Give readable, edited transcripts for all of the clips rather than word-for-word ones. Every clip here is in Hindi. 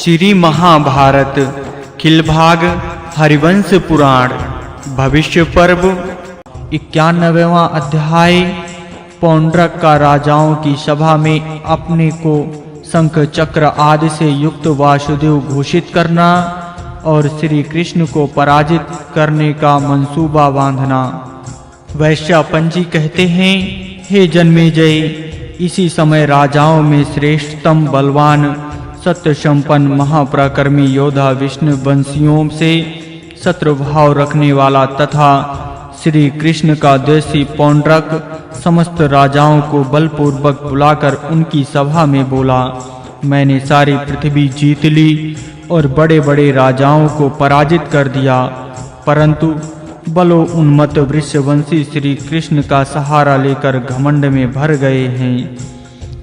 श्री महाभारत खिलभाग हरिवंश पुराण भविष्य पर्व 91वां अध्याय। पौंड्रक का राजाओं की सभा में अपने को शंख चक्र आदि से युक्त वासुदेव घोषित करना और श्री कृष्ण को पराजित करने का मंसूबा बांधना। वैश्यापंजी कहते हैं, हे जन्मेजय, इसी समय राजाओं में श्रेष्ठतम बलवान सत्य संपन्न महापराक्रमी योद्धा विष्णु वंशियों से शत्रुभाव रखने वाला तथा श्री कृष्ण का देशी पौंड्रक समस्त राजाओं को बलपूर्वक बुलाकर उनकी सभा में बोला, मैंने सारी पृथ्वी जीत ली और बड़े-बड़े राजाओं को पराजित कर दिया, परंतु बलो उन्मत्त वृषवंशी श्री कृष्ण का सहारा लेकर घमंड में भर गए हैं।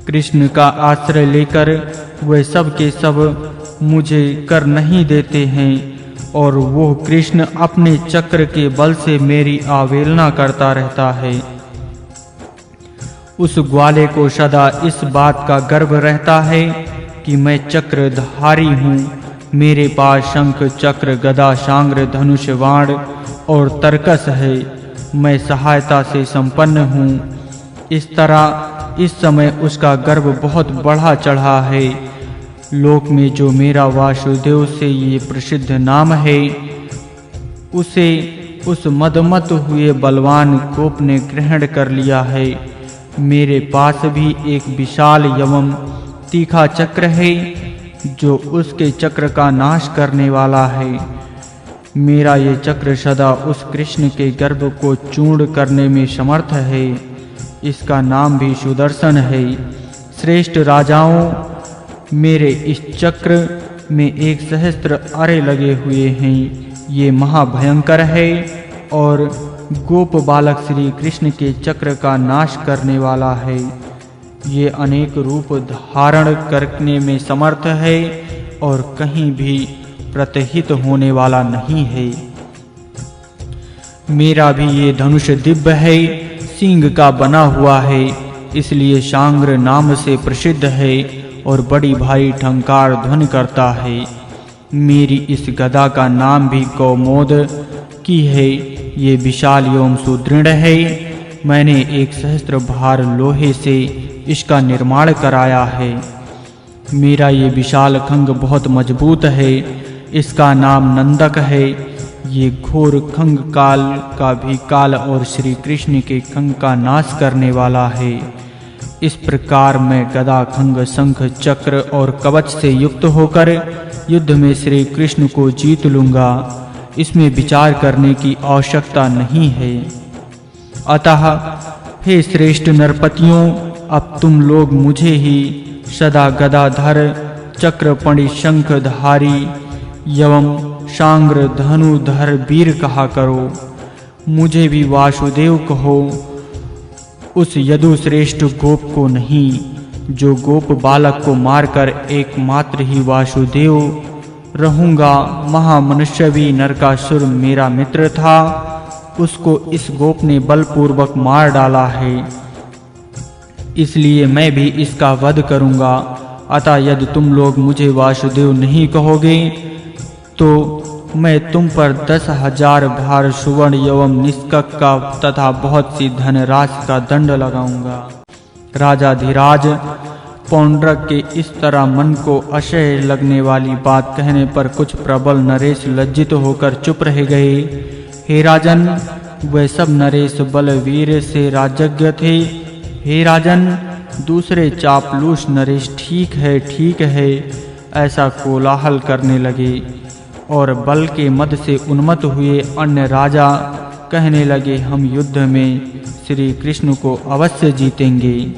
कृष्ण का आश्रय लेकर वे सब के सब मुझे कर नहीं देते हैं और वो कृष्ण अपने चक्र के बल से मेरी अवहेलना करता रहता है। उस ग्वाले को सदा इस बात का गर्व रहता है कि मैं चक्रधारी हूँ, मेरे पास शंख चक्र गदा सांग्र धनुष बाण और तरकस है, मैं सहायता से संपन्न हूँ। इस तरह इस समय उसका गर्व बहुत बढ़ा चढ़ा है। लोक में जो मेरा वासुदेव से ये प्रसिद्ध नाम है, उसे उस मदमत हुए बलवान गोप ने ग्रहण कर लिया है। मेरे पास भी एक विशाल एवं तीखा चक्र है जो उसके चक्र का नाश करने वाला है। मेरा ये चक्र सदा उस कृष्ण के गर्भ को चूर्ण करने में समर्थ है। इसका नाम भी सुदर्शन है। श्रेष्ठ राजाओं, मेरे इस चक्र में 1,000 अरे लगे हुए हैं। ये महाभयंकर है और गोप बालक श्री कृष्ण के चक्र का नाश करने वाला है। ये अनेक रूप धारण करने में समर्थ है और कहीं भी प्रतिहित होने वाला नहीं है। मेरा भी ये धनुष दिव्य है, सिंह का बना हुआ है, इसलिए सांग्र नाम से प्रसिद्ध है और बड़ी भारी ठंकार ध्वनि करता है। मेरी इस गदा का नाम भी कौमोद की है। ये विशाल एवं सुदृढ़ है। मैंने 1,000 भार लोहे से इसका निर्माण कराया है। मेरा ये विशाल खंग बहुत मजबूत है। इसका नाम नंदक है। ये घोर खंग काल का भी काल और श्री कृष्ण के खंग का नाश करने वाला है। इस प्रकार मैं गदा खंग शंख चक्र और कवच से युक्त होकर युद्ध में श्री कृष्ण को जीत लूंगा। इसमें विचार करने की आवश्यकता नहीं है। अतः हे श्रेष्ठ नरपतियों, अब तुम लोग मुझे ही सदा गदाधर चक्रपणि शंखधारी एवं सांग्र धनुधर वीर कहा करो। मुझे भी वासुदेव कहो, उस यदु श्रेष्ठ गोप को नहीं, जो गोप बालक को मारकर एकमात्र ही वासुदेव रहूंगा। महामनुष्यवी नरकासुर मेरा मित्र था, उसको इस गोप ने बलपूर्वक मार डाला है, इसलिए मैं भी इसका वध करूंगा। अतः यदि तुम लोग मुझे वासुदेव नहीं कहोगे तो मैं तुम पर 10,000 भार सुवर्ण एवं निष्कक का तथा बहुत सी धनराशि का दंड लगाऊंगा। राजा धीराज, पौंड्रक के इस तरह मन को असह्य लगने वाली बात कहने पर कुछ प्रबल नरेश लज्जित होकर चुप रह गए। हे राजन, वे सब नरेश बलवीर से राजज्ञ थे। हे राजन, दूसरे चापलूस नरेश ठीक है ऐसा कोलाहल करने लगे और बल के मद से उन्मत्त हुए अन्य राजा कहने लगे, हम युद्ध में श्री कृष्ण को अवश्य जीतेंगे।